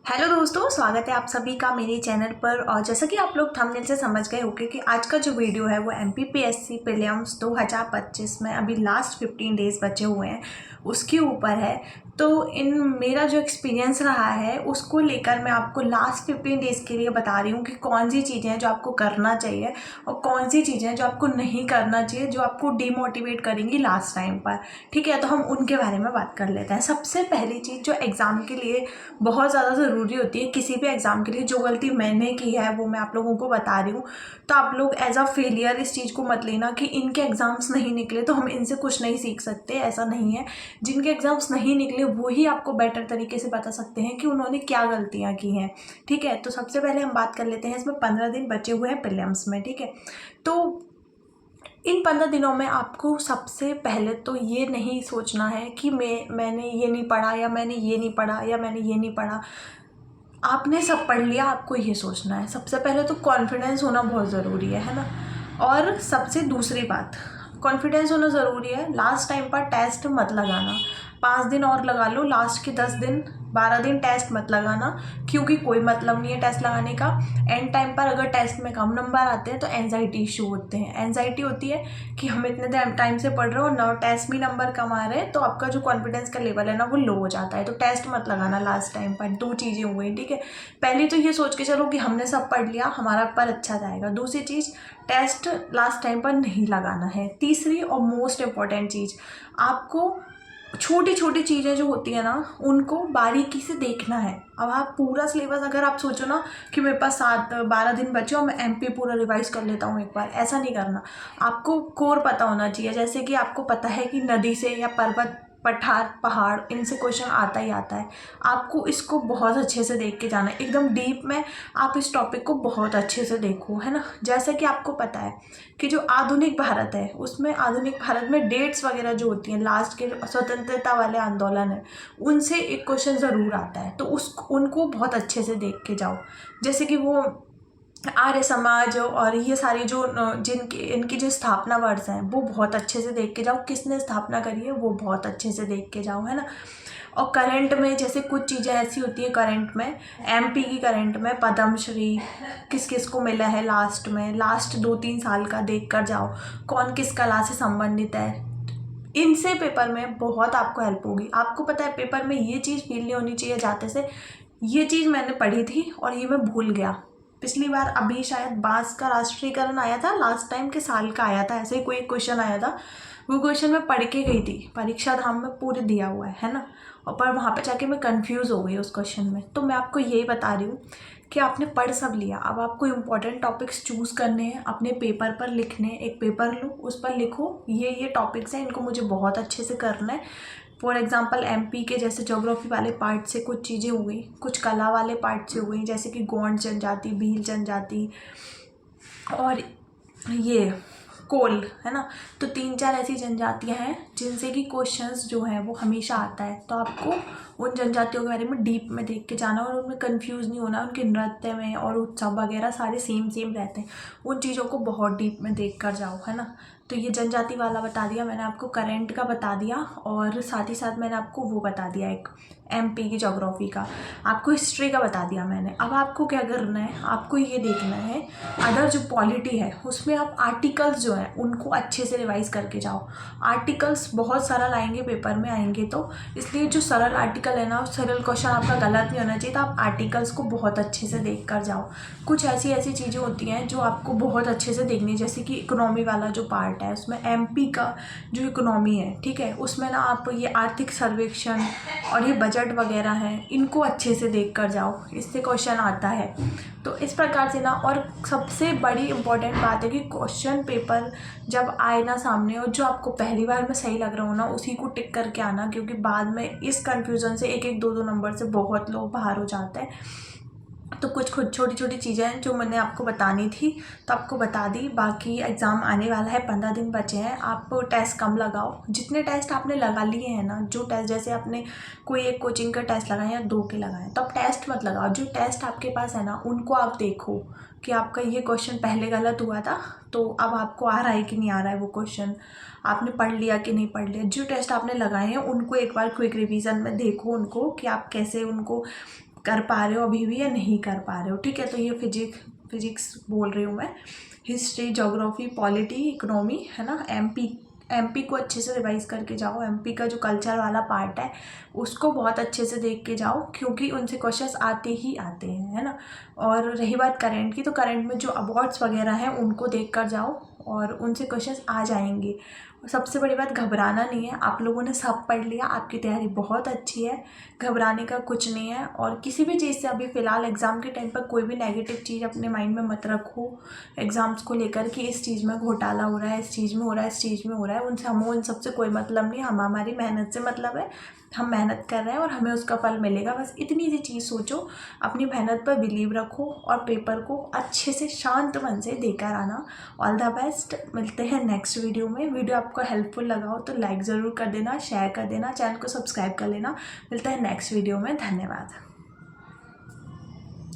Hello दोस्तों, स्वागत है आप सभी का मेरे चैनल पर। और जैसा कि आप लोग थंबनेल से समझ गए होंगे कि आज का जो वीडियो है वो एमपीपीएससी प्रीलिम्स 2025 में अभी लास्ट 15 डेज़ बचे हुए हैं उसके ऊपर है। तो इन मेरा जो एक्सपीरियंस रहा है उसको लेकर मैं आपको लास्ट 15 डेज़ के लिए बता रही हूँ कि कौन सी चीज़ें हैं जो आपको करना चाहिए और कौन सी चीज़ें हैं जो आपको नहीं करना चाहिए, जो आपको डिमोटिवेट करेंगी लास्ट टाइम पर। ठीक है, तो हम उनके बारे में बात कर लेते हैं। सबसे पहली चीज़ जो एग्ज़ाम के लिए बहुत ज़्यादा ज़रूरी होती है, किसी भी एग्ज़ाम के लिए, जो गलती मैंने की है वो मैं आप लोगों को बता रही हूँ। तो आप लोग एज अ फेलियर इस चीज़ को मत लेना कि इनके एग्ज़ाम्स नहीं निकले तो हम इनसे कुछ नहीं सीख सकते, ऐसा नहीं है। जिनके एग्ज़ाम्स नहीं निकले वही आपको बेटर तरीके से बता सकते हैं कि उन्होंने क्या गलतियाँ की हैं। ठीक है, तो सबसे पहले हम बात कर लेते हैं, इसमें 15 दिन बचे हुए हैं प्रीलिम्स में। ठीक है, तो इन 15 दिनों में आपको सबसे पहले तो ये नहीं सोचना है कि मैंने ये नहीं पढ़ा या मैंने ये नहीं पढ़ा या मैंने ये नहीं पढ़ा। आपने सब पढ़ लिया, आपको ये सोचना है। सबसे पहले तो कॉन्फिडेंस होना बहुत ज़रूरी है ना। और सबसे दूसरी बात, कॉन्फिडेंस होना ज़रूरी है। लास्ट टाइम पर टेस्ट मत लगाना, 5 दिन और लगा लो, लास्ट के 10 दिन 12 दिन टेस्ट मत लगाना, क्योंकि कोई मतलब नहीं है टेस्ट लगाने का। एंड टाइम पर अगर टेस्ट में कम नंबर आते हैं तो एनजाइटी इशू होते हैं। एनजाइटी होती है कि हम इतने टाइम से पढ़ रहे हो ना, टेस्ट में नंबर कम आ रहे हैं, तो आपका जो कॉन्फिडेंस का लेवल है ना वो लो हो जाता है। तो टेस्ट मत लगाना लास्ट टाइम पर। 2 चीज़ें हो गई। ठीक है, पहली तो ये सोच के चलो कि हमने सब पढ़ लिया, हमारा पर अच्छा जाएगा। दूसरी चीज़, टेस्ट लास्ट टाइम पर नहीं लगाना है। तीसरी और मोस्ट इम्पॉर्टेंट चीज़, आपको छोटी छोटी चीज़ें जो होती है ना उनको बारीकी से देखना है। अब आप पूरा सिलेबस, अगर आप सोचो ना कि मेरे पास 7-12 दिन बचे और मैं एमपी पूरा रिवाइज कर लेता हूँ एक बार, ऐसा नहीं करना। आपको कोर पता होना चाहिए। जैसे कि आपको पता है कि नदी से या पर्वत, पठार, पहाड़, इनसे क्वेश्चन आता ही आता है। आपको इसको बहुत अच्छे से देख के जाना है, एकदम डीप में। आप इस टॉपिक को बहुत अच्छे से देखो, है ना। जैसे कि आपको पता है कि जो आधुनिक भारत है उसमें, आधुनिक भारत में डेट्स वगैरह जो होती हैं, लास्ट के स्वतंत्रता वाले आंदोलन है, उनसे एक क्वेश्चन ज़रूर आता है। तो उनको बहुत अच्छे से देख के जाओ। जैसे कि वो आर्य समाज और ये सारी जो जिनकी इनकी जो स्थापना वर्ष हैं वो बहुत अच्छे से देख के जाओ। किसने स्थापना करी है वो बहुत अच्छे से देख के जाओ, है ना। और करंट में जैसे कुछ चीज़ें ऐसी होती हैं, करंट में, एमपी की करंट में पद्मश्री किस किस को मिला है लास्ट में, लास्ट 2-3 साल का देख कर जाओ, कौन किस कला से संबंधित है। इनसे पेपर में बहुत आपको हेल्प होगी। आपको पता है पेपर में ये चीज़ फील नहीं होनी चाहिए जाते से, ये चीज़ मैंने पढ़ी थी और ये मैं भूल गया। पिछली बार अभी शायद बांस का राष्ट्रीयकरण आया था, लास्ट टाइम के साल का आया था, ऐसे ही कोई क्वेश्चन आया था। वो क्वेश्चन मैं पढ़ के गई थी, परीक्षा धाम में पूरे दिया हुआ है ना। और पर वहाँ पे जाके मैं कंफ्यूज हो गई उस क्वेश्चन में। तो मैं आपको यही बता रही हूँ कि आपने पढ़ सब लिया, अब आपको इम्पोर्टेंट टॉपिक्स चूज़ करने हैं, अपने पेपर पर लिखने हैं। एक पेपर लो, उस पर लिखो ये टॉपिक्स हैं, इनको मुझे बहुत अच्छे से करना है। फॉर एग्जांपल एमपी के जैसे ज्योग्राफी वाले पार्ट से कुछ चीज़ें हो गई, कुछ कला वाले पार्ट से हो गई, जैसे कि गोंड जनजाति, भील जनजाति और ये कोल, है ना। तो 3-4 ऐसी जनजातियां हैं जिनसे कि क्वेश्चंस जो हैं वो हमेशा आता है। तो आपको उन जनजातियों के बारे में डीप में देख के जाना और उनमें कंफ्यूज नहीं होना। उनके नृत्य में और उत्सव वगैरह सारे सेम सेम रहते हैं, उन चीज़ों को बहुत डीप में देख कर जाओ, है ना। तो ये जनजाति वाला बता दिया मैंने आपको, करंट का बता दिया, और साथ ही साथ मैंने आपको वो बता दिया एक एमपी की ज्योग्राफी का, आपको हिस्ट्री का बता दिया मैंने। अब आपको क्या करना है, आपको ये देखना है अदर जो पॉलिटी है उसमें आप आर्टिकल्स जो हैं उनको अच्छे से रिवाइज करके जाओ। आर्टिकल्स बहुत सारा लाएंगे पेपर में आएंगे, तो इसलिए जो सरल आर्टिकल है ना, सरल क्वेश्चन आपका गलत नहीं होना चाहिए। तो आप आर्टिकल्स को बहुत अच्छे से देख कर जाओ। कुछ ऐसी ऐसी चीज़ें होती हैं जो आपको बहुत अच्छे से देखनी है, जैसे कि इकोनॉमी वाला जो पार्ट है उसमें एमपी का जो इकोनॉमी है, ठीक है, उसमें ना आप ये आर्थिक सर्वेक्षण और ये बजट वगैरह हैं, इनको अच्छे से देख कर जाओ, इससे क्वेश्चन आता है। तो इस प्रकार से ना, और सबसे बड़ी इम्पॉर्टेंट बात है कि क्वेश्चन पेपर जब आए ना सामने, और जो आपको पहली बार में सही लग रहा हो ना उसी को टिक करके आना, क्योंकि बाद में इस कन्फ्यूज़न से 1-1 2-2 नंबर से बहुत लोग बाहर हो जाते हैं। तो कुछ खुद छोटी छोटी चीज़ें हैं जो मैंने आपको बतानी थी तो आपको बता दी। बाकी एग्ज़ाम आने वाला है, 15 दिन बचे हैं। आप टेस्ट कम लगाओ, जितने टेस्ट आपने लगा लिए हैं ना, जो टेस्ट जैसे आपने कोई एक कोचिंग का टेस्ट लगाए या 2 के लगाए, तो आप टेस्ट मत लगाओ। जो टेस्ट आपके पास है ना उनको आप देखो कि आपका ये क्वेश्चन पहले गलत हुआ था तो अब आपको आ रहा है कि नहीं आ रहा है, वो क्वेश्चन आपने पढ़ लिया कि नहीं पढ़ लिया। जो टेस्ट आपने लगाए हैं उनको एक बार क्विक रिवीजन में देखो उनको, कि आप कैसे उनको कर पा रहे हो अभी भी या नहीं कर पा रहे हो, ठीक है। तो ये फिजिक्स बोल रही हूँ मैं, हिस्ट्री, ज्योग्राफी, पॉलिटी, इकोनॉमी, है ना। एमपी को अच्छे से रिवाइज़ करके जाओ। एमपी का जो कल्चर वाला पार्ट है उसको बहुत अच्छे से देख के जाओ, क्योंकि उनसे क्वेश्चंस आते ही आते हैं, है ना। और रही बात करंट की, तो करंट में जो अवार्ड्स वगैरह हैं उनको देख कर जाओ और उनसे क्वेश्चंस आ जाएंगे। सबसे बड़ी बात, घबराना नहीं है। आप लोगों ने सब पढ़ लिया, आपकी तैयारी बहुत अच्छी है, घबराने का कुछ नहीं है। और किसी भी चीज़ से अभी फ़िलहाल एग्ज़ाम के टाइम पर कोई भी नेगेटिव चीज़ अपने माइंड में मत रखो एग्ज़ाम्स को लेकर कि इस चीज़ में घोटाला हो रहा है, इस चीज़ में हो रहा है, इस चीज़ में हो रहा है। उन सबसे कोई मतलब नहीं, हमारी मेहनत से मतलब है। हम मेहनत कर रहे हैं और हमें उसका फल मिलेगा, बस इतनी सी चीज़ सोचो। अपनी मेहनत पर बिलीव रखो और पेपर को अच्छे से शांत मन से देकर आना। All the best. मिलते हैं नेक्स्ट वीडियो में। वीडियो आपको हेल्पफुल लगा हो तो लाइक ज़रूर कर देना, शेयर कर देना, चैनल को सब्सक्राइब कर लेना। मिलते हैं नेक्स्ट वीडियो में। धन्यवाद।